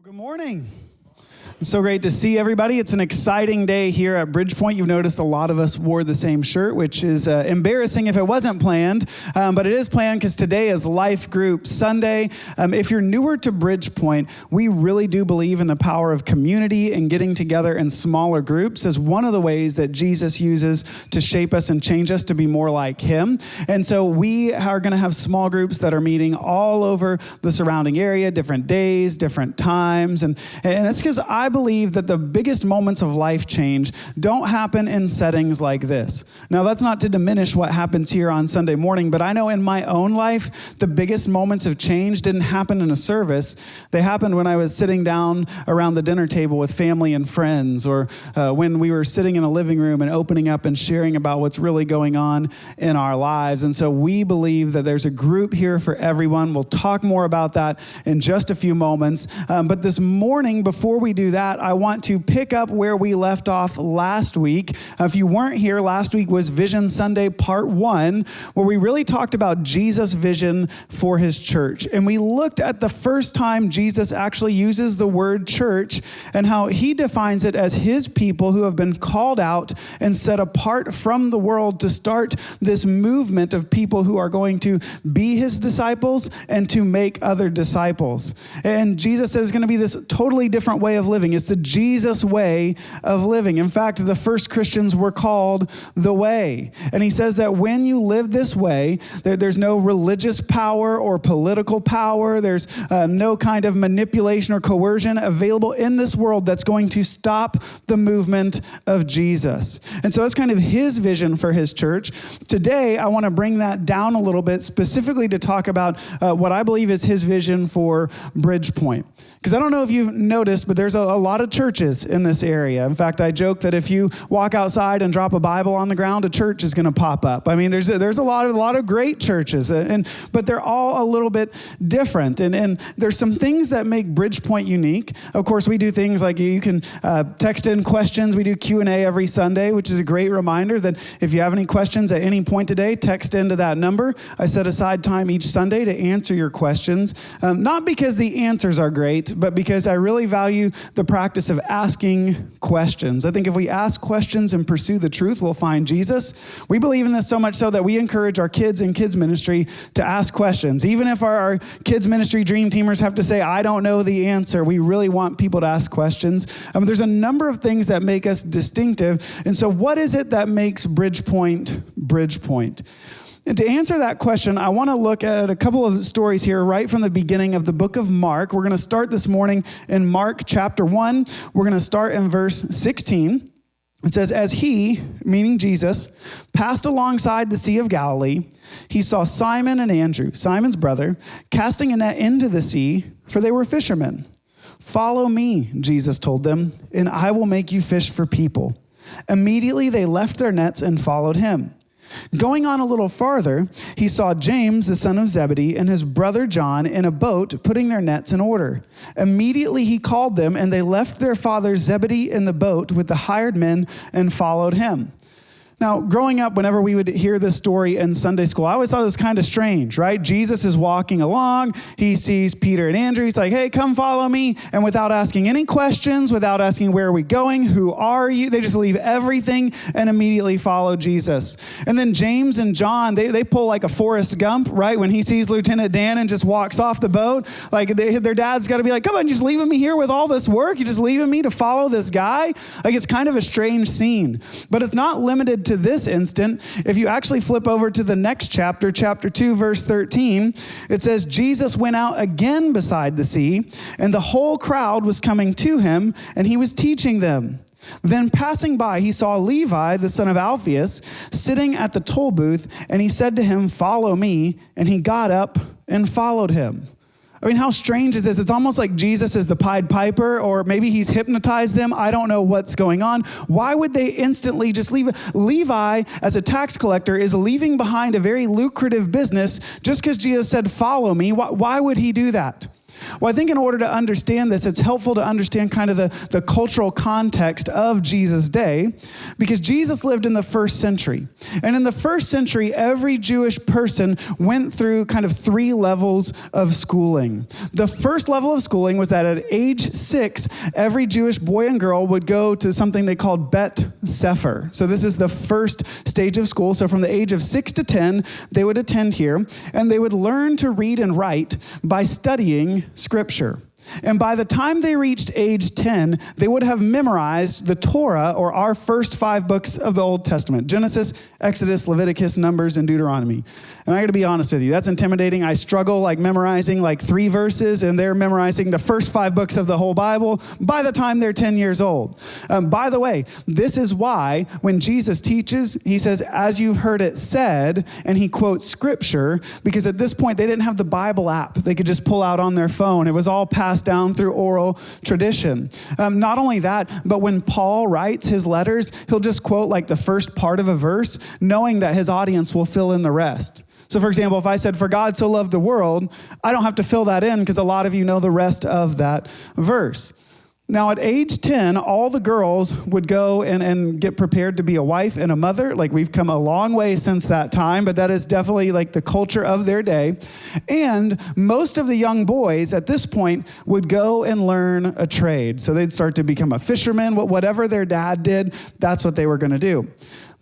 Good morning. It's so great to see everybody. It's an exciting day here at Bridgepoint. You've noticed a lot of us wore the same shirt, which is embarrassing if it wasn't planned, but it is planned because today is Life Group Sunday. If you're newer to Bridgepoint, we really do believe in the power of community and getting together in smaller groups as one of the ways that Jesus uses to shape us and change us to be more like him. And so we are going to have small groups that are meeting all over the surrounding area, different days, different times. And it's because I believe that the biggest moments of life change don't happen in settings like this. Now, that's not to diminish what happens here on Sunday morning, but I know in my own life, the biggest moments of change didn't happen in a service. They happened when I was sitting down around the dinner table with family and friends, or when we were sitting in a living room and opening up and sharing about what's really going on in our lives. And so we believe that there's a group here for everyone. We'll talk more about that in just a few moments. But this morning, before we do that, I want to pick up where we left off last week. If you weren't here, last week was Vision Sunday Part 1, where we really talked about Jesus' vision for his church. And we looked at the first time Jesus actually uses the word church and how he defines it as his people who have been called out and set apart from the world to start this movement of people who are going to be his disciples and to make other disciples. And Jesus says it's going to be this totally different way of living. It's the Jesus way of living. In fact, the first Christians were called the way. And he says that when you live this way, there's no religious power or political power. There's no kind of manipulation or coercion available in this world that's going to stop the movement of Jesus. And so that's kind of his vision for his church. Today, I want to bring that down a little bit, specifically to talk about what I believe is his vision for Bridgepoint. Because I don't know if you've noticed, but there's a lot of churches in this area. In fact, I joke that if you walk outside and drop a Bible on the ground, a church is going to pop up. I mean, there's a lot of great churches, but they're all a little bit different. And there's some things that make Bridgepoint unique. Of course, we do things like you can text in questions. We do Q&A every Sunday, which is a great reminder that if you have any questions at any point today, text into that number. I set aside time each Sunday to answer your questions, not because the answers are great, but because I really value the practice of asking questions. I think if we ask questions and pursue the truth, we'll find Jesus. We believe in this so much so that we encourage our kids in kids ministry to ask questions. Even if our kids ministry dream teamers have to say, I don't know the answer, we really want people to ask questions. There's a number of things that make us distinctive. And so what is it that makes Bridgepoint Bridgepoint? And to answer that question, I want to look at a couple of stories here right from the beginning of the book of Mark. We're going to start this morning in Mark chapter 1. We're going to start in verse 16. It says, as he, meaning Jesus, passed alongside the Sea of Galilee, he saw Simon and Andrew, Simon's brother, casting a net into the sea, for they were fishermen. Follow me, Jesus told them, and I will make you fish for people. Immediately they left their nets and followed him. Going on a little farther, he saw James, the son of Zebedee, and his brother John in a boat putting their nets in order. Immediately he called them, and they left their father Zebedee in the boat with the hired men and followed him. Now, growing up, whenever we would hear this story in Sunday school, I always thought it was kind of strange, right? Jesus is walking along. He sees Peter and Andrew. He's like, hey, come follow me. And without asking any questions, without asking, where are we going? Who are you? They just leave everything and immediately follow Jesus. And then James and John, they pull like a Forrest Gump, right? When he sees Lieutenant Dan and just walks off the boat, like their dad's got to be like, come on, just leaving me here with all this work? You're just leaving me to follow this guy? Like, it's kind of a strange scene. But it's not limited to this instant. If you actually flip over to the next chapter, chapter 2, verse 13, it says, Jesus went out again beside the sea, and the whole crowd was coming to him, and he was teaching them. Then passing by, he saw Levi, the son of Alphaeus, sitting at the toll booth, and he said to him, follow me, and he got up and followed him. I mean, how strange is this? It's almost like Jesus is the Pied Piper, or maybe he's hypnotized them. I don't know what's going on. Why would they instantly just leave? Levi, as a tax collector, is leaving behind a very lucrative business just because Jesus said, follow me. Why would he do that? Well, I think in order to understand this, it's helpful to understand kind of the cultural context of Jesus' day, because Jesus lived in the first century. And in the first century, every Jewish person went through kind of 3 levels of schooling. The first level of schooling was that at age 6, every Jewish boy and girl would go to something they called Bet Sefer. So this is the first stage of school. So from the age of 6 to 10, they would attend here, and they would learn to read and write by studying Scripture. And by the time they reached age 10, they would have memorized the Torah, or our first 5 books of the Old Testament: Genesis, Exodus, Leviticus, Numbers, and Deuteronomy. And I got to be honest with you, that's intimidating. I struggle memorizing 3 verses, and they're memorizing the first 5 books of the whole Bible by the time they're 10 years old. By the way, this is why when Jesus teaches, he says, "As you've heard it said," and he quotes Scripture, because at this point they didn't have the Bible app they could just pull out on their phone. It was all passed down through oral tradition. Not only that, but when Paul writes his letters, he'll just quote the first part of a verse, knowing that his audience will fill in the rest. So for example, if I said, "For God so loved the world," I don't have to fill that in because a lot of you know the rest of that verse. Now at age 10, all the girls would go and get prepared to be a wife and a mother. We've come a long way since that time, but that is definitely the culture of their day. And most of the young boys at this point would go and learn a trade. So they'd start to become a fisherman. Whatever their dad did, that's what they were going to do.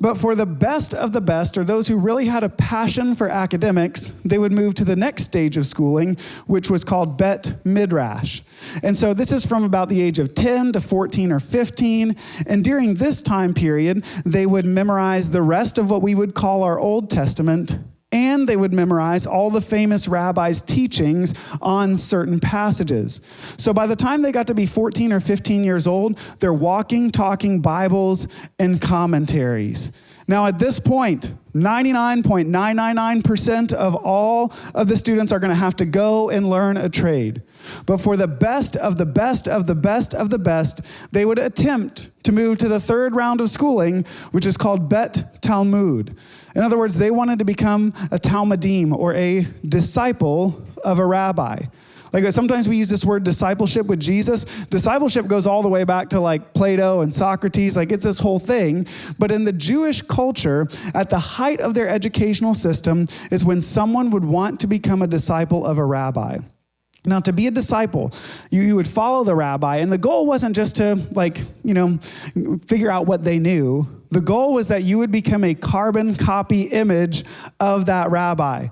But for the best of the best, or those who really had a passion for academics, they would move to the next stage of schooling, which was called Bet Midrash. And so this is from about the age of 10 to 14 or 15. And during this time period, they would memorize the rest of what we would call our Old Testament, and they would memorize all the famous rabbis' teachings on certain passages. So by the time they got to be 14 or 15 years old, they're walking, talking Bibles and commentaries. Now at this point, 99.999% of all of the students are going to have to go and learn a trade. But for the best of the best of the best of the best, they would attempt to move to the 3rd round of schooling, which is called Bet Talmud. In other words, they wanted to become a Talmudim, or a disciple of a rabbi. Sometimes we use this word discipleship with Jesus. Discipleship goes all the way back to Plato and Socrates. It's this whole thing. But in the Jewish culture, at the height of their educational system is when someone would want to become a disciple of a rabbi. Now, to be a disciple, you would follow the rabbi, and the goal wasn't just to, figure out what they knew. The goal was that you would become a carbon copy image of that rabbi.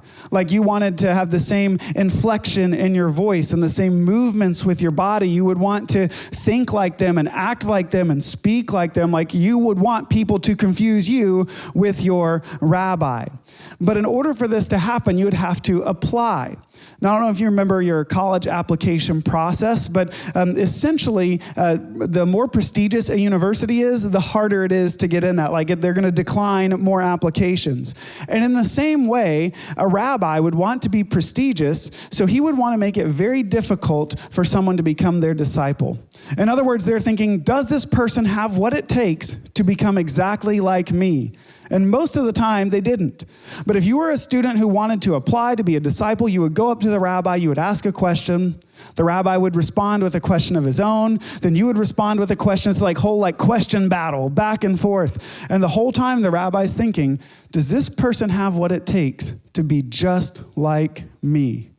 You wanted to have the same inflection in your voice and the same movements with your body. You would want to think like them and act like them and speak like them. You would want people to confuse you with your rabbi. But in order for this to happen, you would have to apply. Now, I don't know if you remember your college application process, but essentially, the more prestigious a university is, the harder it is to get in that. They're going to decline more applications. And in the same way, a rabbi would want to be prestigious, so he would want to make it very difficult for someone to become their disciple. In other words, they're thinking, does this person have what it takes to become exactly like me? And most of the time, they didn't. But if you were a student who wanted to apply to be a disciple, you would go up to the rabbi, you would ask a question. The rabbi would respond with a question of his own. Then you would respond with a question. It's whole question battle, back and forth. And the whole time, the rabbi's thinking, does this person have what it takes to be just like me?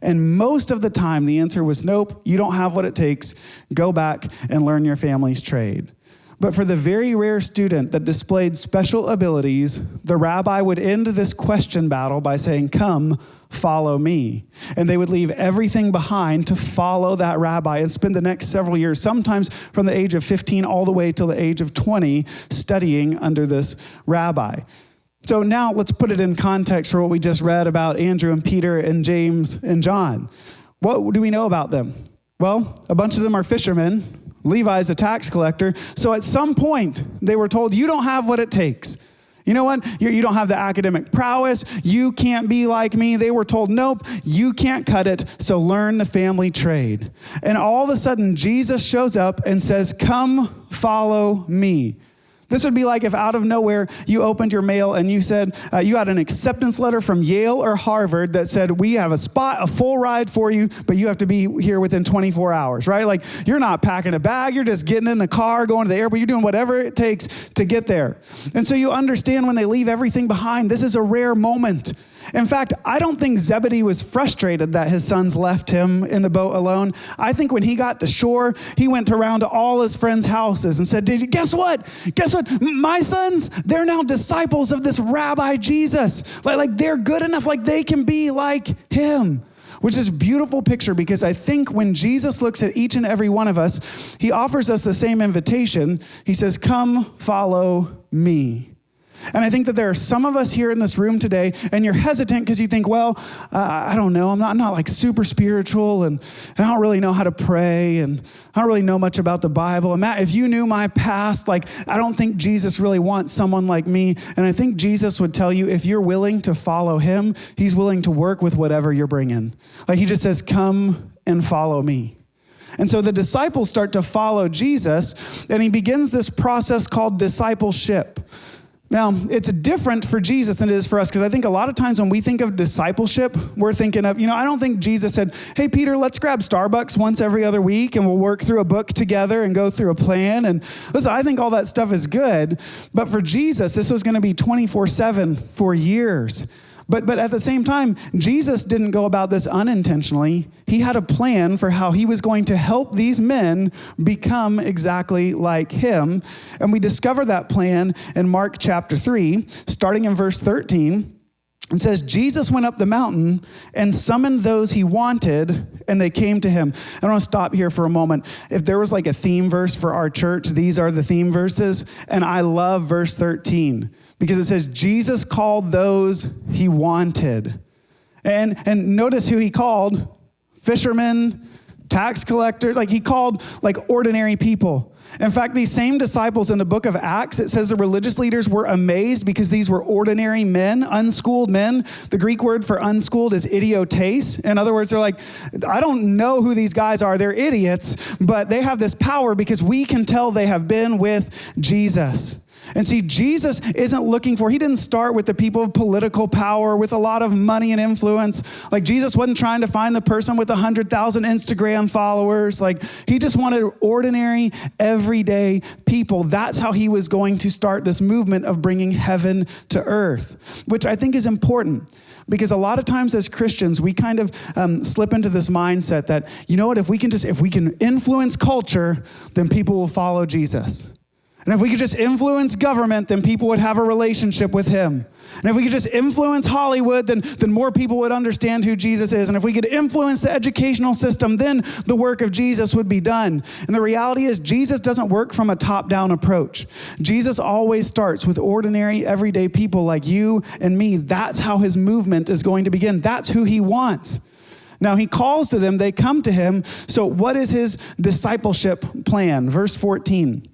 And most of the time, the answer was, nope, you don't have what it takes. Go back and learn your family's trade. But for the very rare student that displayed special abilities, the rabbi would end this question battle by saying, "Come, follow me." And they would leave everything behind to follow that rabbi and spend the next several years, sometimes from the age of 15 all the way till the age of 20, studying under this rabbi. So now let's put it in context for what we just read about Andrew and Peter and James and John. What do we know about them? Well, a bunch of them are fishermen. Levi's a tax collector. So at some point, they were told, you don't have what it takes. You know what? You don't have the academic prowess. You can't be like me. They were told, nope, you can't cut it, so learn the family trade. And all of a sudden, Jesus shows up and says, come follow me. This would be like if out of nowhere you opened your mail and you said you had an acceptance letter from Yale or Harvard that said, we have a full ride for you, but you have to be here within 24 hours, right? Like, you're not packing a bag, you're just getting in the car, going to the airport, you're doing whatever it takes to get there. And so you understand when they leave everything behind, this is a rare moment. In fact, I don't think Zebedee was frustrated that his sons left him in the boat alone. I think when he got to shore, he went around to all his friends' houses and said, guess what? Guess what? My sons, they're now disciples of this Rabbi Jesus. Like they're good enough, like they can be like him. Which is a beautiful picture, because I think when Jesus looks at each and every one of us, he offers us the same invitation. He says, come follow me. And I think that there are some of us here in this room today, and you're hesitant because you think, well, I don't know, I'm not like super spiritual, and I don't really know how to pray, and I don't really know much about the Bible. And Matt, if you knew my past, like, I don't think Jesus really wants someone like me. And I think Jesus would tell you, if you're willing to follow him, he's willing to work with whatever you're bringing. Like, he just says, come and follow me. And so the disciples start to follow Jesus, and he begins this process called discipleship. Now, it's different for Jesus than it is for us, because I think a lot of times when we think of discipleship, we're thinking of, I don't think Jesus said, hey, Peter, let's grab Starbucks once every other week and we'll work through a book together and go through a plan. And listen, I think all that stuff is good, but for Jesus, this was going to be 24/7 for years. But at the same time, Jesus didn't go about this unintentionally. He had a plan for how he was going to help these men become exactly like him. And we discover that plan in Mark chapter 3, starting in verse 13. It says, Jesus went up the mountain and summoned those he wanted, and they came to him. I want to stop here for a moment. If there was like a theme verse for our church, these are the theme verses. And I love verse 13 because it says, Jesus called those he wanted. And notice who he called: fishermen, tax collectors. Like, he called like ordinary people. In fact, these same disciples in the book of Acts, it says the religious leaders were amazed because these were ordinary men, unschooled men. The Greek word for unschooled is idiotes. In other words, they're like, I don't know who these guys are. They're idiots, but they have this power because we can tell they have been with Jesus. And see, Jesus isn't looking for, he didn't start with the people of political power with a lot of money and influence. Like, Jesus wasn't trying to find the person with 100,000 Instagram followers. Like, he just wanted ordinary, everyday people. That's how he was going to start this movement of bringing heaven to earth, which I think is important. Because a lot of times as Christians, we kind of slip into this mindset that, you know what, if we can influence culture, then people will follow Jesus. And if we could just influence government, then people would have a relationship with him. And if we could just influence Hollywood, then more people would understand who Jesus is. And if we could influence the educational system, then the work of Jesus would be done. And the reality is, Jesus doesn't work from a top-down approach. Jesus always starts with ordinary, everyday people like you and me. That's how his movement is going to begin. That's who he wants. Now, he calls to them, they come to him. So what is his discipleship plan? Verse 14.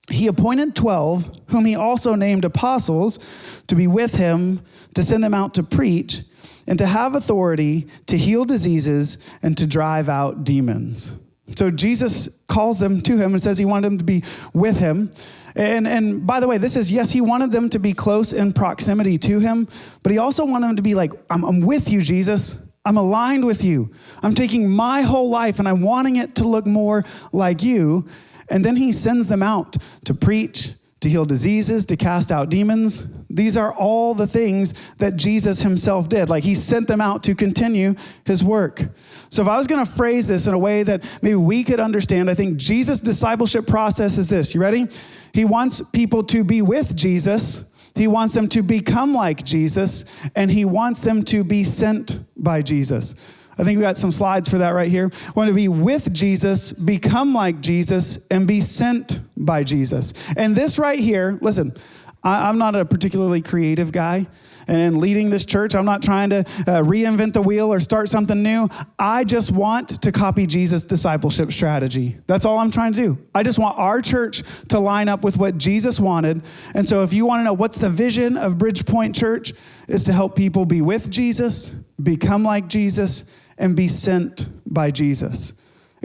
He appointed 12, whom he also named apostles, to be with him, to send them out to preach, and to have authority to heal diseases and to drive out demons. So Jesus calls them to him and says he wanted them to be with him. And by the way, this is, yes, he wanted them to be close in proximity to him, but he also wanted them to be like, I'm with you, Jesus. I'm aligned with you. I'm taking my whole life and I'm wanting it to look more like you. And then he sends them out to preach, to heal diseases, to cast out demons. These are all the things that Jesus himself did. Like, he sent them out to continue his work. So if I was going to phrase this in a way that maybe we could understand, I think Jesus' discipleship process is this. You ready? He wants people to be with Jesus. He wants them to become like Jesus. And he wants them to be sent by Jesus. I think we got some slides for that right here. We want to be with Jesus, become like Jesus, and be sent by Jesus. And this right here, listen, I'm not a particularly creative guy. And in leading this church, I'm not trying to reinvent the wheel or start something new. I just want to copy Jesus' discipleship strategy. That's all I'm trying to do. I just want our church to line up with what Jesus wanted. And so if you want to know what's the vision of Bridgepoint Church, is to help people be with Jesus, become like Jesus, and be sent by Jesus.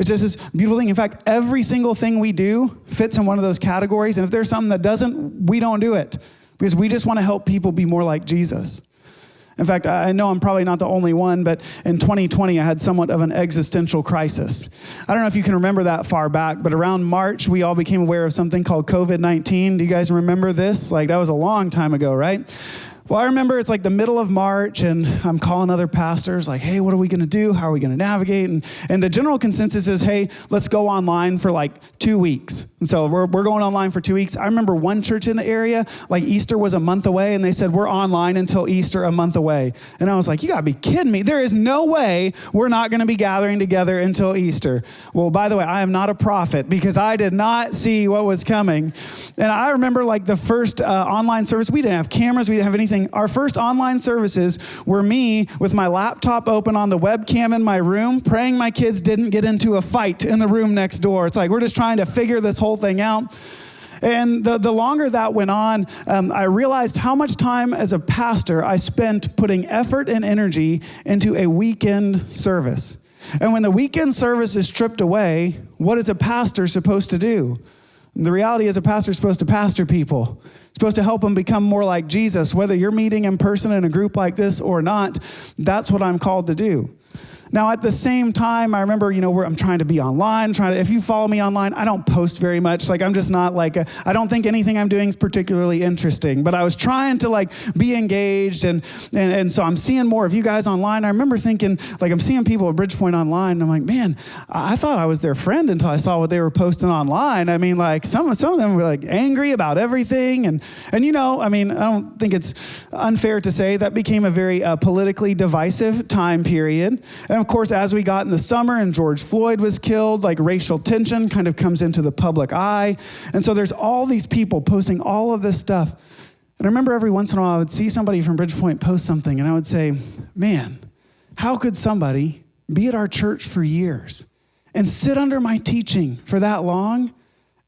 It's just this beautiful thing. In fact, every single thing we do fits in one of those categories. And if there's something that doesn't, we don't do it because we just want to help people be more like Jesus. In fact, I know I'm probably not the only one, but in 2020, I had somewhat of an existential crisis. I don't know if you can remember that far back, but around March, we all became aware of something called COVID-19. Do you guys remember this? Like, that was a long time ago, right? Well, I remember it's like the middle of March, and I'm calling other pastors like, hey, what are we going to do? How are we going to navigate? And the general consensus is, hey, let's go online for like 2 weeks. And so we're going online for 2 weeks. I remember one church in the area, like Easter was a month away, and they said, we're online until Easter a month away. And I was like, you got to be kidding me. There is no way we're not going to be gathering together until Easter. Well, by the way, I am not a prophet because I did not see what was coming. And I remember like the first online service, we didn't have cameras, we didn't have anything. Our first online services were me with my laptop open on the webcam in my room, praying my kids didn't get into a fight in the room next door. It's like we're just trying to figure this whole thing out. And the longer that went on, I realized how much time as a pastor I spent putting effort and energy into a weekend service. And when the weekend service is stripped away, what is a pastor supposed to do? And the reality is a pastor is supposed to pastor people. Supposed to help them become more like Jesus. Whether you're meeting in person in a group like this or not, that's what I'm called to do. Now, at the same time, I remember, I'm trying to be online, if you follow me online, I don't post very much. Like, I'm just not I don't think anything I'm doing is particularly interesting, but I was trying to be engaged. And so I'm seeing more of you guys online. I remember thinking, I'm seeing people at Bridgepoint online, and I'm like, man, I thought I was their friend until I saw what they were posting online. I mean, some of them were angry about everything. And I don't think it's unfair to say that became a very politically divisive time period. And of course, as we got in the summer and George Floyd was killed, racial tension kind of comes into the public eye. And so there's all these people posting all of this stuff. And I remember every once in a while I would see somebody from Bridgepoint post something and I would say, man, how could somebody be at our church for years and sit under my teaching for that long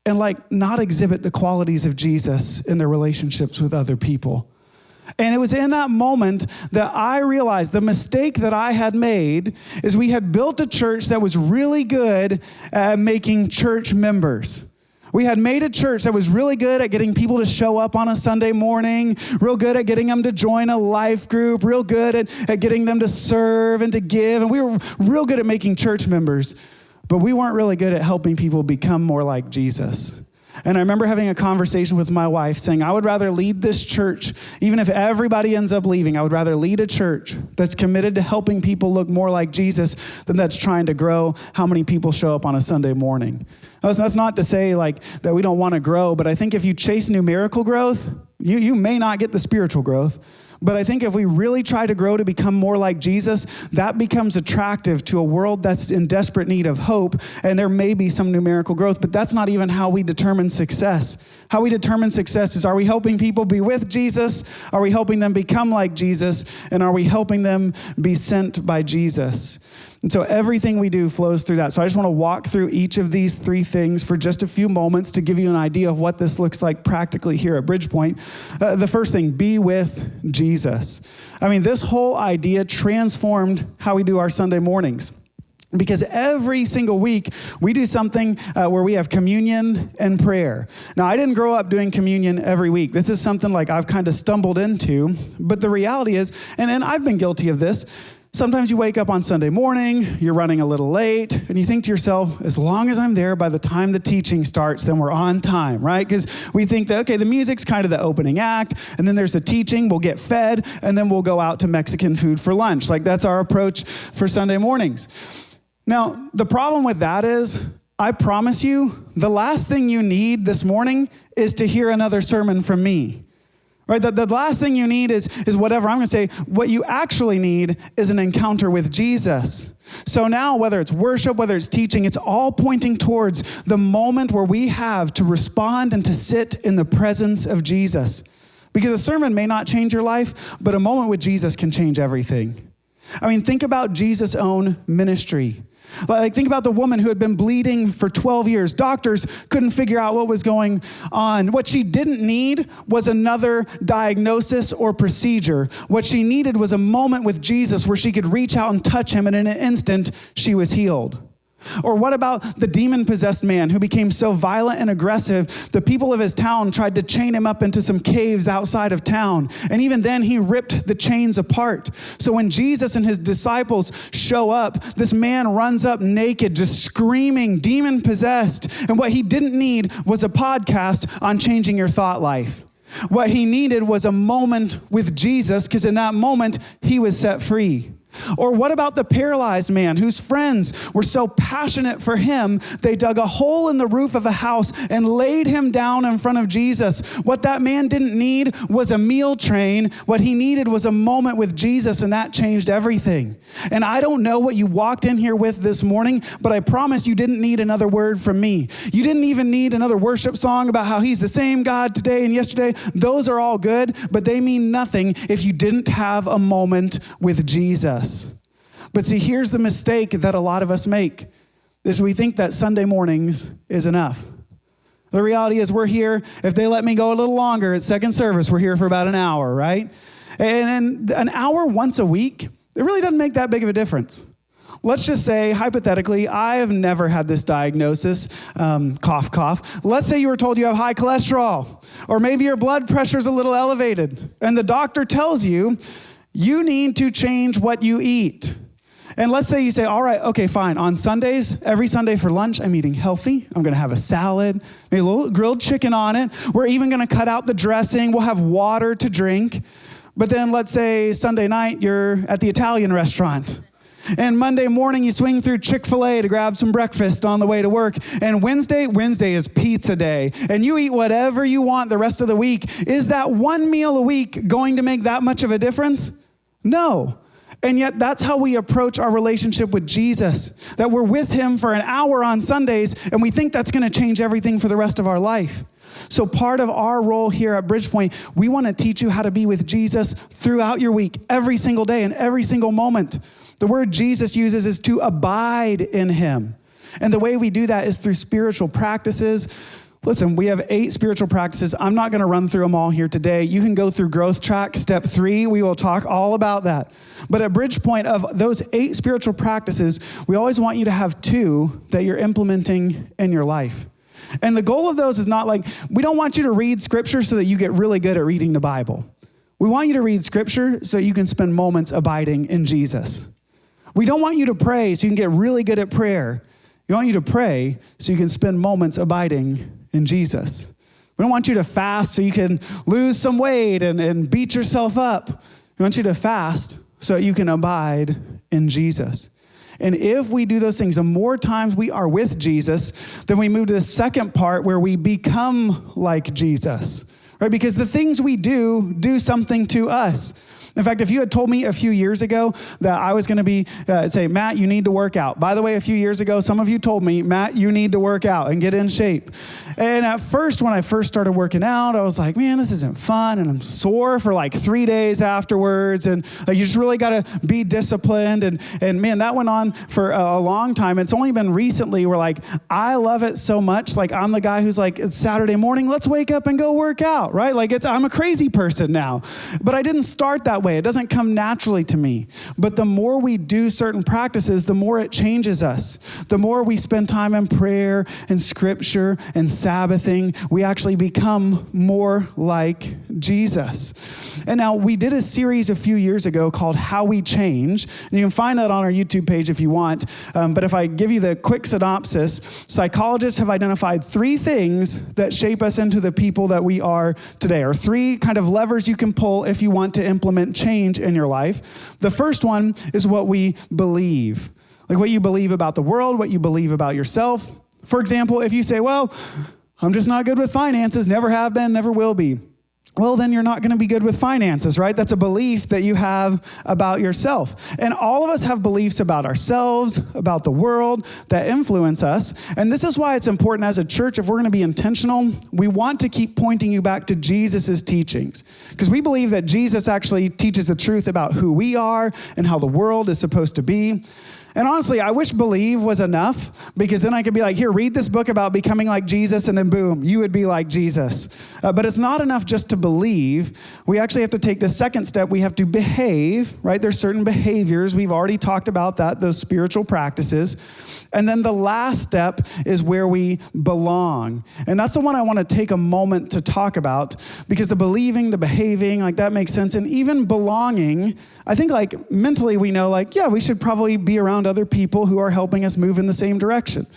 and not exhibit the qualities of Jesus in their relationships with other people? And it was in that moment that I realized the mistake that I had made is we had built a church that was really good at making church members. We had made a church that was really good at getting people to show up on a Sunday morning, real good at getting them to join a life group, real good at getting them to serve and to give. And we were real good at making church members, but we weren't really good at helping people become more like Jesus. And I remember having a conversation with my wife saying, I would rather lead this church, even if everybody ends up leaving, I would rather lead a church that's committed to helping people look more like Jesus than that's trying to grow how many people show up on a Sunday morning. That's not to say that we don't want to grow, but I think if you chase numerical growth, you may not get the spiritual growth. But I think if we really try to grow to become more like Jesus, that becomes attractive to a world that's in desperate need of hope. And there may be some numerical growth, but that's not even how we determine success. How we determine success is, are we helping people be with Jesus? Are we helping them become like Jesus? And are we helping them be sent by Jesus? And so everything we do flows through that. So I just want to walk through each of these three things for just a few moments to give you an idea of what this looks like practically here at Bridgepoint. The first thing, be with Jesus. This whole idea transformed how we do our Sunday mornings. Because every single week, we do something where we have communion and prayer. Now, I didn't grow up doing communion every week. This is something I've kind of stumbled into. But the reality is, and I've been guilty of this, sometimes you wake up on Sunday morning, you're running a little late, and you think to yourself, as long as I'm there by the time the teaching starts, then we're on time, right? Because we think that, okay, the music's kind of the opening act, and then there's the teaching, we'll get fed, and then we'll go out to Mexican food for lunch. That's our approach for Sunday mornings. Now, the problem with that is, I promise you, the last thing you need this morning is to hear another sermon from me. Right? The last thing you need is whatever. I'm going to say what you actually need is an encounter with Jesus. So now, whether it's worship, whether it's teaching, it's all pointing towards the moment where we have to respond and to sit in the presence of Jesus. Because a sermon may not change your life, but a moment with Jesus can change everything. Think about Jesus' own ministry. Think about the woman who had been bleeding for 12 years. Doctors couldn't figure out what was going on. What she didn't need was another diagnosis or procedure. What she needed was a moment with Jesus where she could reach out and touch him, and in an instant, she was healed. Or what about the demon-possessed man who became so violent and aggressive, the people of his town tried to chain him up into some caves outside of town. And even then, he ripped the chains apart. So when Jesus and his disciples show up, this man runs up naked, just screaming, demon-possessed. And what he didn't need was a podcast on changing your thought life. What he needed was a moment with Jesus, because in that moment, he was set free. Or what about the paralyzed man whose friends were so passionate for him, they dug a hole in the roof of a house and laid him down in front of Jesus? What that man didn't need was a meal train. What he needed was a moment with Jesus, and that changed everything. And I don't know what you walked in here with this morning, but I promise you didn't need another word from me. You didn't even need another worship song about how he's the same God today and yesterday. Those are all good, but they mean nothing if you didn't have a moment with Jesus. But see, here's the mistake that a lot of us make, is we think that Sunday mornings is enough. The reality is we're here, if they let me go a little longer at second service, we're here for about an hour, right? And an hour once a week, it really doesn't make that big of a difference. Let's just say, hypothetically, I have never had this diagnosis, cough, cough. Let's say you were told you have high cholesterol, or maybe your blood pressure is a little elevated, and the doctor tells you, you need to change what you eat. And let's say you say, all right, okay, fine. On Sundays, every Sunday for lunch, I'm eating healthy. I'm going to have a salad, maybe a little grilled chicken on it. We're even going to cut out the dressing. We'll have water to drink. But then let's say Sunday night, you're at the Italian restaurant. And Monday morning, you swing through Chick-fil-A to grab some breakfast on the way to work. And Wednesday is pizza day. And you eat whatever you want the rest of the week. Is that one meal a week going to make that much of a difference? No. And yet that's how we approach our relationship with Jesus, that we're with him for an hour on Sundays, and we think that's going to change everything for the rest of our life. So part of our role here at Bridgepoint, we want to teach you how to be with Jesus throughout your week, every single day and every single moment. The word Jesus uses is to abide in him. And the way we do that is through spiritual practices. Listen, we have 8 spiritual practices. I'm not going to run through them all here today. You can go through Growth Track, Step 3. We will talk all about that. But at Bridgepoint, of those 8 spiritual practices, we always want you to have 2 that you're implementing in your life. And the goal of those is not like, we don't want you to read scripture so that you get really good at reading the Bible. We want you to read scripture so you can spend moments abiding in Jesus. We don't want you to pray so you can get really good at prayer. We want you to pray so you can spend moments abiding in Jesus. We don't want you to fast so you can lose some weight and beat yourself up. We want you to fast so you can abide in Jesus. And if we do those things, the more times we are with Jesus, then we move to the second part where we become like Jesus, right? Because the things we do something to us. In fact, if you had told me a few years ago that I was going to say, Matt, you need to work out. By the way, a few years ago, some of you told me, Matt, you need to work out and get in shape. And at first, when I first started working out, I was like, man, this isn't fun. And I'm sore for like 3 days afterwards. And like, you just really got to be disciplined. And man, that went on for a long time. It's only been recently where like, I love it so much. Like I'm the guy who's like, it's Saturday morning, let's wake up and go work out, right? Like I'm a crazy person now. But I didn't start that way. It doesn't come naturally to me. But the more we do certain practices, the more it changes us. The more we spend time in prayer and scripture and Sabbathing, we actually become more like Jesus. And now we did a series a few years ago called How We Change. And you can find that on our YouTube page if you want. But if I give you the quick synopsis, psychologists have identified 3 things that shape us into the people that we are today, or 3 kind of levers you can pull if you want to implement change in your life. The first one is what we believe, like what you believe about the world, what you believe about yourself. For example, if you say, well, I'm just not good with finances, never have been, never will be. Well, then you're not going to be good with finances, right? That's a belief that you have about yourself. And all of us have beliefs about ourselves, about the world that influence us. And this is why it's important as a church, if we're going to be intentional, we want to keep pointing you back to Jesus's teachings. Because we believe that Jesus actually teaches the truth about who we are and how the world is supposed to be. And honestly, I wish believe was enough, because then I could be like, here, read this book about becoming like Jesus, and then boom, you would be like Jesus. But it's not enough just to believe. We actually have to take the second step. We have to behave, right? There's certain behaviors. We've already talked about that, those spiritual practices. And then the last step is where we belong. And that's the one I want to take a moment to talk about, because the believing, the behaving, like that makes sense. And even belonging, I think like mentally we know like, yeah, we should probably be around other people who are helping us move in the same direction.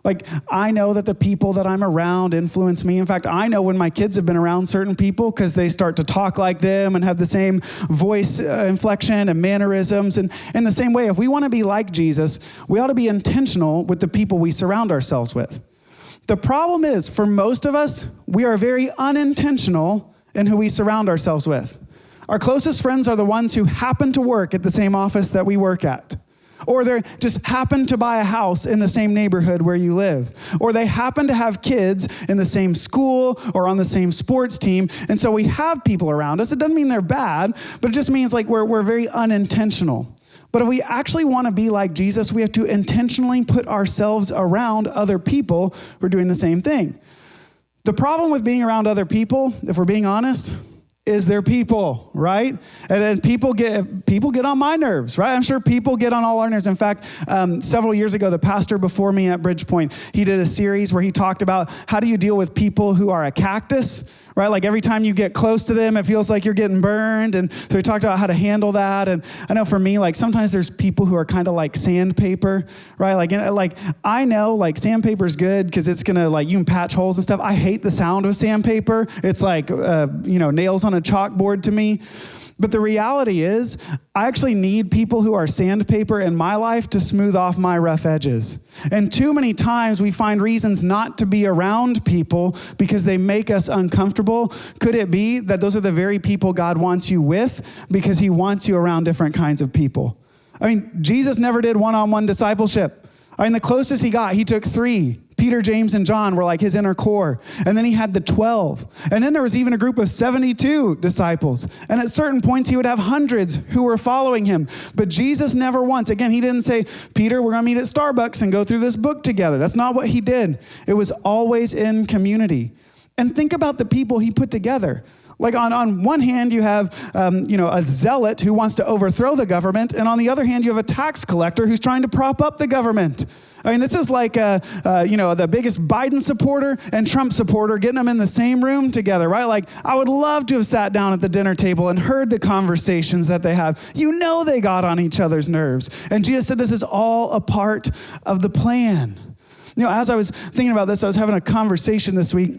Like, I know that the people that I'm around influence me. In fact, I know when my kids have been around certain people because they start to talk like them and have the same voice inflection and mannerisms. And in the same way, if we want to be like Jesus, we ought to be intentional with the people we surround ourselves with. The problem is, for most of us, we are very unintentional in who we surround ourselves with. Our closest friends are the ones who happen to work at the same office that we work at. Or they just happen to buy a house in the same neighborhood where you live. Or they happen to have kids in the same school or on the same sports team. And so we have people around us. It doesn't mean they're bad, but it just means like we're very unintentional. But if we actually want to be like Jesus, we have to intentionally put ourselves around other people who are doing the same thing. The problem with being around other people, if we're being honest, is they're people, right? And then people get on my nerves, right? I'm sure people get on all our nerves. In fact, several years ago, the pastor before me at Bridgepoint, he did a series where he talked about how do you deal with people who are a cactus, right? Like every time you get close to them, it feels like you're getting burned. And so he talked about how to handle that. And I know for me, like sometimes there's people who are kind of like sandpaper, right? Like I know like sandpaper is good because it's gonna like, you can patch holes and stuff. I hate the sound of sandpaper. It's like, nails on a chalkboard to me. But the reality is, I actually need people who are sandpaper in my life to smooth off my rough edges. And too many times we find reasons not to be around people because they make us uncomfortable. Could it be that those are the very people God wants you with because he wants you around different kinds of people? I mean, Jesus never did one-on-one discipleship. I mean, the closest he got, he took 3. Peter, James, and John were like his inner core. And then he had the 12. And then there was even a group of 72 disciples. And at certain points, he would have hundreds who were following him. But Jesus never once, again, he didn't say, Peter, we're going to meet at Starbucks and go through this book together. That's not what he did. It was always in community. And think about the people he put together. Like on one hand, you have, a zealot who wants to overthrow the government. And on the other hand, you have a tax collector who's trying to prop up the government. I mean, this is like, the biggest Biden supporter and Trump supporter getting them in the same room together, right? Like, I would love to have sat down at the dinner table and heard the conversations that they have. You know they got on each other's nerves. And Jesus said this is all a part of the plan. As I was thinking about this, I was having a conversation this week.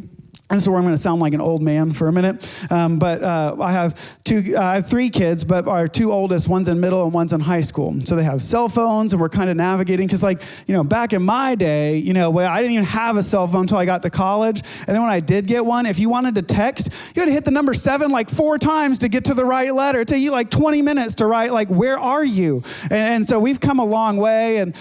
This is where I'm going to sound like an old man for a minute. But I have 3 kids, but our 2 oldest, one's in middle and one's in high school. So they have cell phones, and we're kind of navigating. Because back in my day, I didn't even have a cell phone until I got to college. And then when I did get one, if you wanted to text, you had to hit the number 7 like 4 times to get to the right letter. It'd take you like 20 minutes to write, like, where are you? And so we've come a long way. And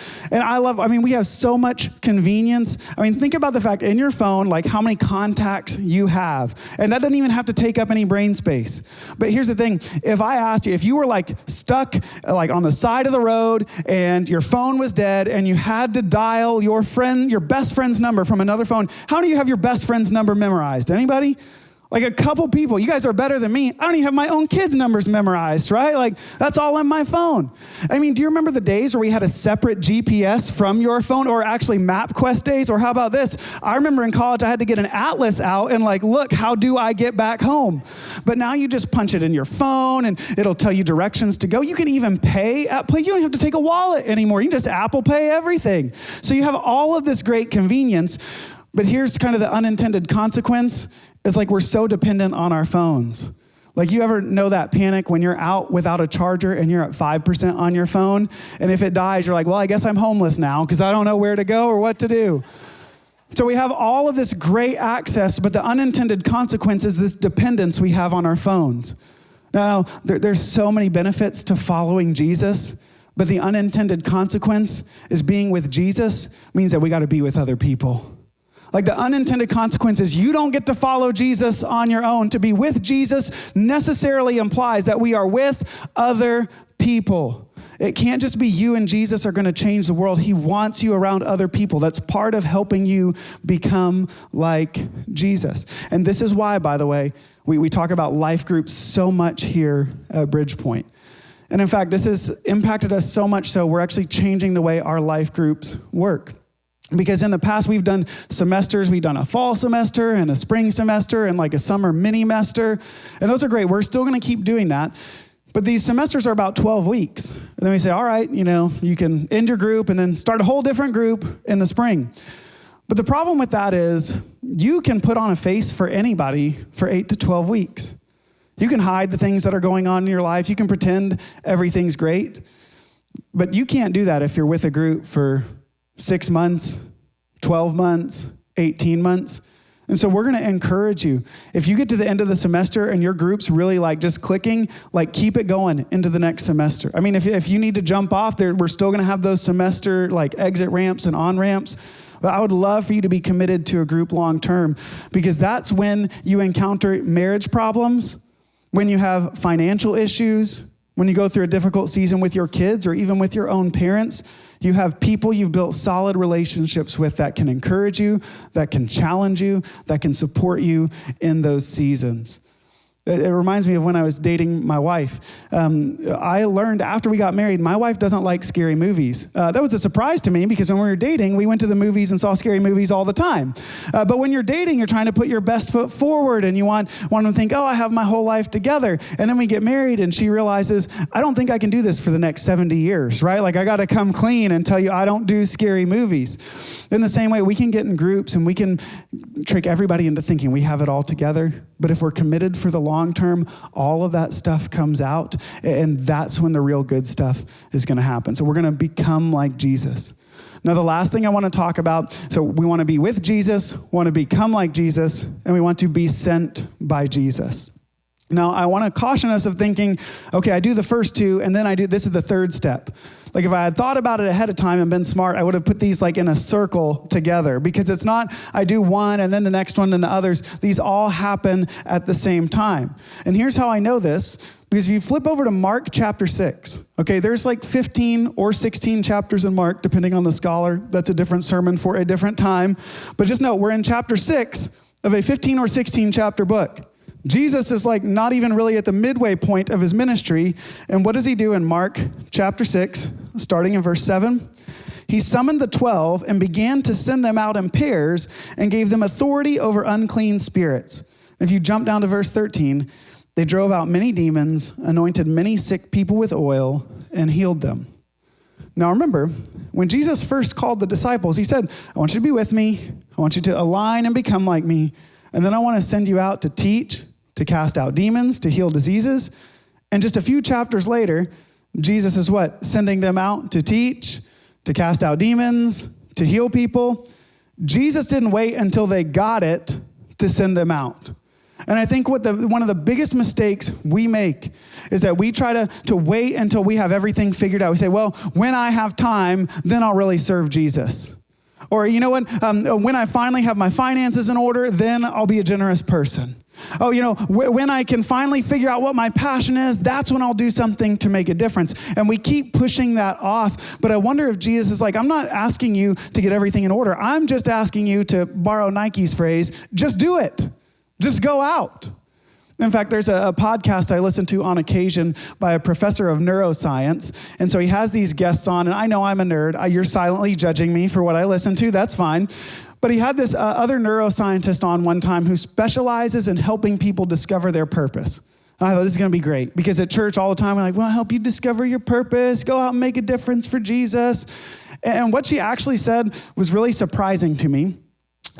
we have so much convenience. I mean, think about the fact in your phone, like how many contacts you have. And that doesn't even have to take up any brain space. But here's the thing. If I asked you, if you were like stuck like on the side of the road and your phone was dead and you had to dial your best friend's number from another phone, how many of you have your best friend's number memorized? Anybody? Like a couple people. You guys are better than me. I don't even have my own kids' numbers memorized, right? Like, that's all on my phone. I mean, do you remember the days where we had a separate GPS from your phone, or actually MapQuest days? Or how about this? I remember in college, I had to get an atlas out and like, look, how do I get back home? But now you just punch it in your phone and it'll tell you directions to go. You can even pay at Play. You don't have to take a wallet anymore. You can just Apple Pay everything. So you have all of this great convenience. But here's kind of the unintended consequence. It's like we're so dependent on our phones. Like, you ever know that panic when you're out without a charger and you're at 5% on your phone? And if it dies, you're like, well, I guess I'm homeless now because I don't know where to go or what to do. So we have all of this great access, but the unintended consequence is this dependence we have on our phones. Now, there's so many benefits to following Jesus, but the unintended consequence is being with Jesus means that we got to be with other people. Like, the unintended consequence is you don't get to follow Jesus on your own. To be with Jesus necessarily implies that we are with other people. It can't just be you and Jesus are going to change the world. He wants you around other people. That's part of helping you become like Jesus. And this is why, by the way, we talk about life groups so much here at Bridgepoint. And in fact, this has impacted us so much so we're actually changing the way our life groups work. Because in the past, we've done semesters. We've done a fall semester and a spring semester and like a summer mini-mester. And those are great. We're still going to keep doing that. But these semesters are about 12 weeks. And then we say, all right, you can end your group and then start a whole different group in the spring. But the problem with that is you can put on a face for anybody for 8 to 12 weeks. You can hide the things that are going on in your life. You can pretend everything's great. But you can't do that if you're with a group for 6 months, 12 months, 18 months. And so we're going to encourage you. If you get to the end of the semester and your group's really like just clicking, like keep it going into the next semester. I mean, if you need to jump off there, we're still going to have those semester like exit ramps and on ramps. But I would love for you to be committed to a group long term, because that's when you encounter marriage problems, when you have financial issues, when you go through a difficult season with your kids or even with your own parents. You have people you've built solid relationships with that can encourage you, that can challenge you, that can support you in those seasons. It reminds me of when I was dating my wife. I learned after we got married, my wife doesn't like scary movies. That was a surprise to me because when we were dating, we went to the movies and saw scary movies all the time. But when you're dating, you're trying to put your best foot forward and you want them to think, oh, I have my whole life together. And then we get married and she realizes, I don't think I can do this for the next 70 years, right? Like I got to come clean and tell you I don't do scary movies. In the same way, we can get in groups and we can trick everybody into thinking we have it all together. But if we're committed for the long term, all of that stuff comes out, and that's when the real good stuff is going to happen. So we're going to become like Jesus. Now, the last thing I want to talk about, so we want to be with Jesus, want to become like Jesus, and we want to be sent by Jesus. Now, I want to caution us of thinking, okay, I do the first two, and then this is the third step. Like if I had thought about it ahead of time and been smart, I would have put these like in a circle together, because it's not I do one and then the next one and the others. These all happen at the same time. And here's how I know this, because if you flip over to Mark chapter 6, okay, there's like 15 or 16 chapters in Mark, depending on the scholar. That's a different sermon for a different time. But just know we're in chapter 6 of a 15 or 16 chapter book. Jesus is like not even really at the midway point of his ministry. And what does he do in Mark chapter 6, starting in verse 7? He summoned the 12 and began to send them out in pairs and gave them authority over unclean spirits. If you jump down to verse 13, they drove out many demons, anointed many sick people with oil, and healed them. Now remember, when Jesus first called the disciples, he said, I want you to be with me. I want you to align and become like me. And then I want to send you out to teach, to cast out demons, to heal diseases. And just a few chapters later, Jesus is what? Sending them out to teach, to cast out demons, to heal people. Jesus didn't wait until they got it to send them out. And I think one of the biggest mistakes we make is that we try to wait until we have everything figured out. We say, well, when I have time, then I'll really serve Jesus. Or, you know what, when I finally have my finances in order, then I'll be a generous person. Oh, when I can finally figure out what my passion is, that's when I'll do something to make a difference. And we keep pushing that off. But I wonder if Jesus is like, I'm not asking you to get everything in order. I'm just asking you, to borrow Nike's phrase, just do it. Just go out. In fact, there's a podcast I listen to on occasion by a professor of neuroscience. And so he has these guests on, and I know I'm a nerd. You're silently judging me for what I listen to. That's fine. But he had this other neuroscientist on one time who specializes in helping people discover their purpose. And I thought, this is going to be great, because at church all the time, we're like, well, I'll help you discover your purpose. Go out and make a difference for Jesus. And what she actually said was really surprising to me.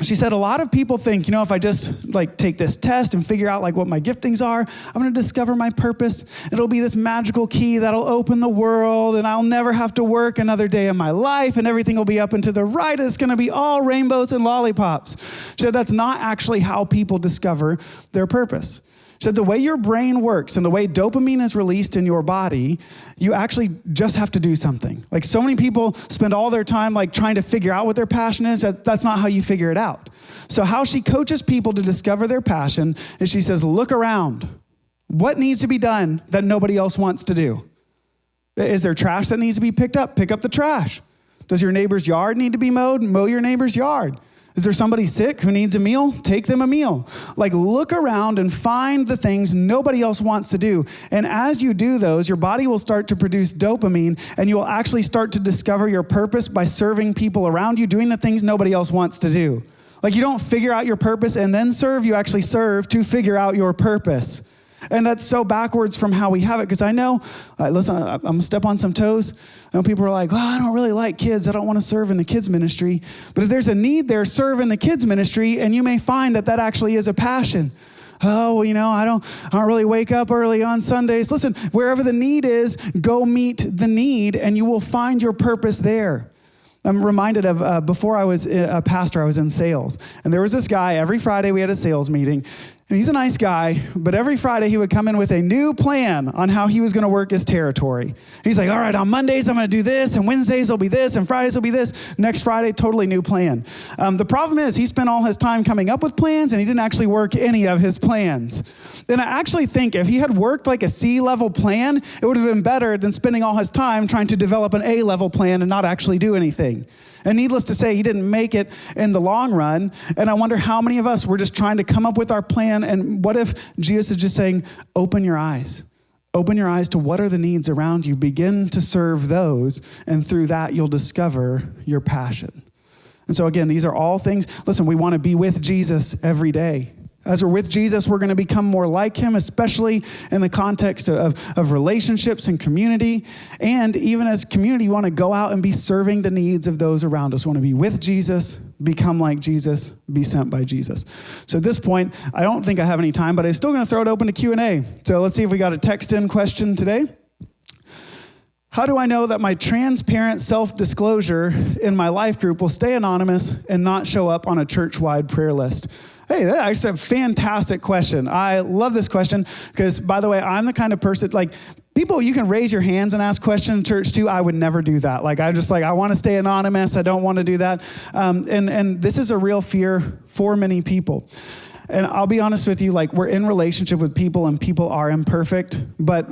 She said, a lot of people think, if I just take this test and figure out what my giftings are, I'm going to discover my purpose. It'll be this magical key that'll open the world, and I'll never have to work another day in my life, and everything will be up and to the right. It's going to be all rainbows and lollipops. She said, that's not actually how people discover their purpose. She said, the way your brain works and the way dopamine is released in your body, you actually just have to do something. So many people spend all their time trying to figure out what their passion is. That's not how you figure it out. So how she coaches people to discover their passion is she says, look around. What needs to be done that nobody else wants to do? Is there trash that needs to be picked up? Pick up the trash. Does your neighbor's yard need to be mowed? Mow your neighbor's yard. Is there somebody sick who needs a meal? Take them a meal. Like, look around and find the things nobody else wants to do. And as you do those, your body will start to produce dopamine, and you will actually start to discover your purpose by serving people around you, doing the things nobody else wants to do. Like, you don't figure out your purpose and then serve, you actually serve to figure out your purpose. And that's so backwards from how we have it, because I know, listen, I'm going to step on some toes. I know people are like, well, I don't really like kids. I don't want to serve in the kids ministry. But if there's a need there, serve in the kids ministry, and you may find that that actually is a passion. Oh, well, I don't really wake up early on Sundays. Listen, wherever the need is, go meet the need, and you will find your purpose there. I'm reminded of before I was a pastor, I was in sales. And there was this guy, every Friday we had a sales meeting. And he's a nice guy, but every Friday he would come in with a new plan on how he was going to work his territory. He's like, all right, on Mondays I'm going to do this, and Wednesdays will be this, and Fridays will be this. Next Friday, totally new plan. The problem is he spent all his time coming up with plans, and he didn't actually work any of his plans. And I actually think if he had worked like a C-level plan, it would have been better than spending all his time trying to develop an A-level plan and not actually do anything. And needless to say, he didn't make it in the long run. And I wonder how many of us were just trying to come up with our plan. And what if Jesus is just saying, open your eyes. Open your eyes to what are the needs around you. Begin to serve those. And through that, you'll discover your passion. And so again, these are all things. Listen, we want to be with Jesus every day. As we're with Jesus, we're going to become more like him, especially in the context of relationships and community. And even as community, you want to go out and be serving the needs of those around us. We want to be with Jesus, become like Jesus, be sent by Jesus. So at this point, I don't think I have any time, but I'm still going to throw it open to Q&A. So let's see if we got a text-in question today. How do I know that my transparent self-disclosure in my life group will stay anonymous and not show up on a church-wide prayer list? Hey, that's a fantastic question. I love this question because, by the way, I'm the kind of person, like, people, you can raise your hands and ask questions in church too. I would never do that. Like, I'm just like, I want to stay anonymous. I don't want to do that. And this is a real fear for many people. And I'll be honest with you, like, we're in relationship with people and people are imperfect, but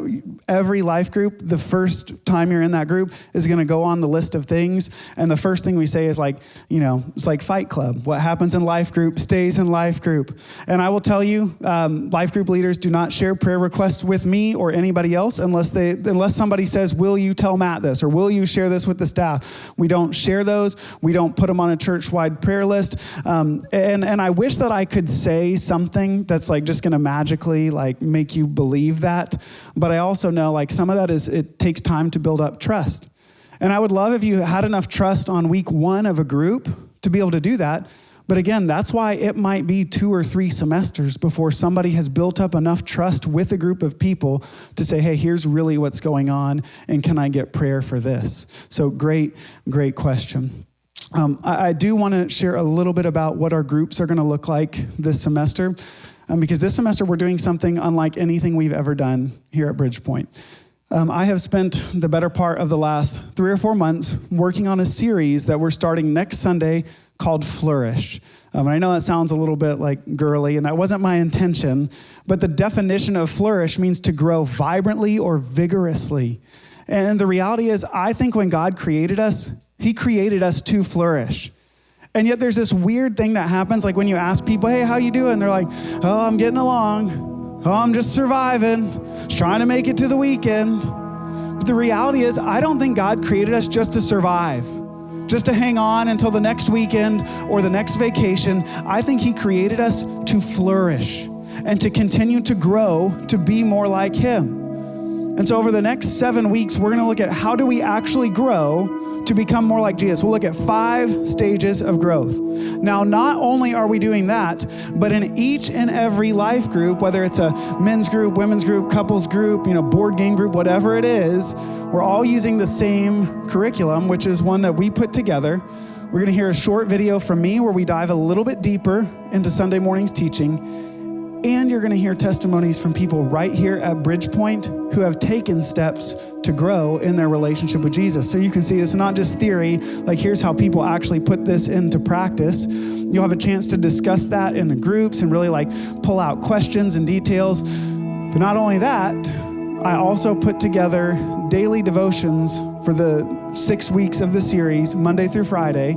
every life group, the first time you're in that group is going to go on the list of things. And the first thing we say is like, it's like Fight Club. What happens in life group stays in life group. And I will tell you, life group leaders do not share prayer requests with me or anybody else unless somebody says, will you tell Matt this? Or will you share this with the staff? We don't share those. We don't put them on a church-wide prayer list. And I wish that I could say something that's like just going to magically like make you believe that. But I also know like some of that is, it takes time to build up trust. And I would love if you had enough trust on week 1 of a group to be able to do that. But again, that's why it might be 2 or 3 semesters before somebody has built up enough trust with a group of people to say, hey, here's really what's going on, and can I get prayer for this? So great question. I do want to share a little bit about what our groups are going to look like this semester, because this semester we're doing something unlike anything we've ever done here at Bridgepoint. I have spent the better part of the last 3 or 4 months working on a series that we're starting next Sunday called Flourish. And I know that sounds a little bit like girly, and that wasn't my intention, but the definition of flourish means to grow vibrantly or vigorously. And the reality is, I think when God created us, he created us to flourish. And yet there's this weird thing that happens, like when you ask people, hey, how you doing? They're like, oh, I'm getting along. Oh, I'm just surviving. Just trying to make it to the weekend. But the reality is, I don't think God created us just to survive, just to hang on until the next weekend or the next vacation. I think he created us to flourish and to continue to grow, to be more like him. And so over the next 7 weeks, we're going to look at how do we actually grow to become more like Jesus. We'll look at 5 stages of growth. Now, not only are we doing that, but in each and every life group, whether it's a men's group, women's group, couples group, board game group, whatever it is, we're all using the same curriculum, which is one that we put together. We're going to hear a short video from me where we dive a little bit deeper into Sunday morning's teaching. And you're going to hear testimonies from people right here at Bridgepoint who have taken steps to grow in their relationship with Jesus. So you can see it's not just theory, like here's how people actually put this into practice. You'll have a chance to discuss that in the groups and really like pull out questions and details. But not only that, I also put together daily devotions for the 6 weeks of the series, Monday through Friday,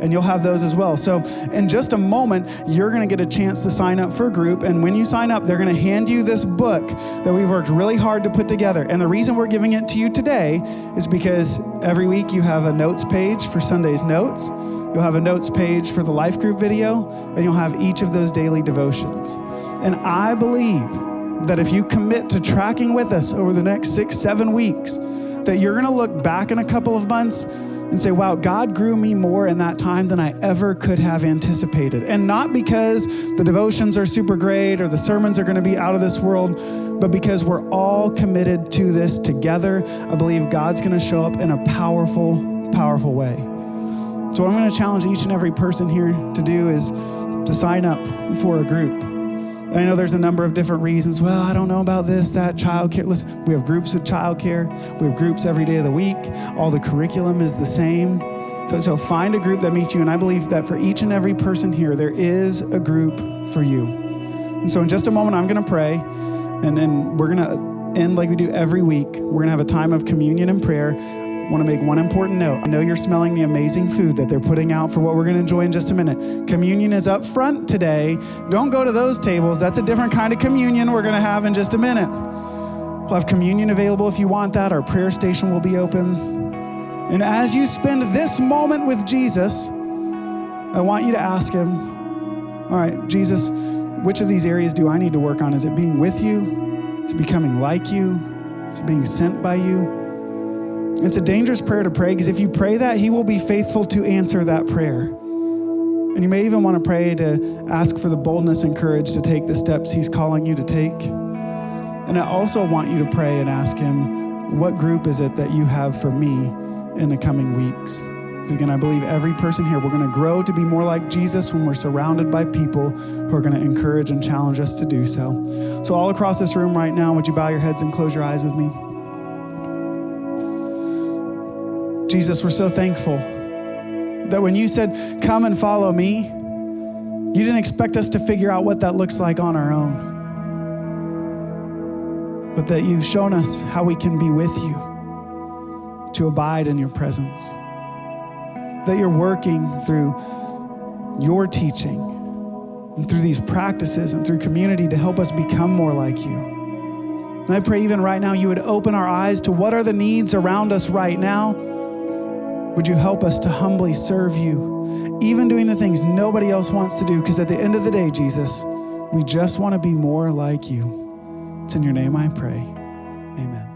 and you'll have those as well. So in just a moment, you're going to get a chance to sign up for a group, and when you sign up, they're going to hand you this book that we've worked really hard to put together. And the reason we're giving it to you today is because every week you have a notes page for Sunday's notes, you'll have a notes page for the life group video, and you'll have each of those daily devotions. And I believe that if you commit to tracking with us over the next 6-7 weeks, that you're going to look back in a couple of months and say, wow, God grew me more in that time than I ever could have anticipated. And not because the devotions are super great or the sermons are going to be out of this world, but because we're all committed to this together. I believe God's going to show up in a powerful, powerful way. So what I'm going to challenge each and every person here to do is to sign up for a group. And I know there's a number of different reasons. Well, I don't know about this, that, childcare. Listen, we have groups with childcare. We have groups every day of the week. All the curriculum is the same. So find a group that meets you. And I believe that for each and every person here, there is a group for you. And so in just a moment, I'm going to pray. And then we're going to end like we do every week. We're going to have a time of communion and prayer. I want to make one important note. I know you're smelling the amazing food that they're putting out for what we're going to enjoy in just a minute. Communion is up front today. Don't go to those tables. That's a different kind of communion we're going to have in just a minute. We'll have communion available if you want that. Our prayer station will be open. And as you spend this moment with Jesus, I want you to ask him, all right, Jesus, which of these areas do I need to work on? Is it being with you? Is it becoming like you? Is it being sent by you? It's a dangerous prayer to pray because if you pray that, he will be faithful to answer that prayer. And you may even want to pray to ask for the boldness and courage to take the steps he's calling you to take. And I also want you to pray and ask him, what group is it that you have for me in the coming weeks? Because again, I believe every person here, we're going to grow to be more like Jesus when we're surrounded by people who are going to encourage and challenge us to do so. So all across this room right now, would you bow your heads and close your eyes with me? Jesus, we're so thankful that when you said, come and follow me, you didn't expect us to figure out what that looks like on our own, but that you've shown us how we can be with you, to abide in your presence, that you're working through your teaching and through these practices and through community to help us become more like you. And I pray even right now you would open our eyes to what are the needs around us right now. Would you help us to humbly serve you, even doing the things nobody else wants to do? Because at the end of the day, Jesus, we just want to be more like you. It's in your name I pray. Amen.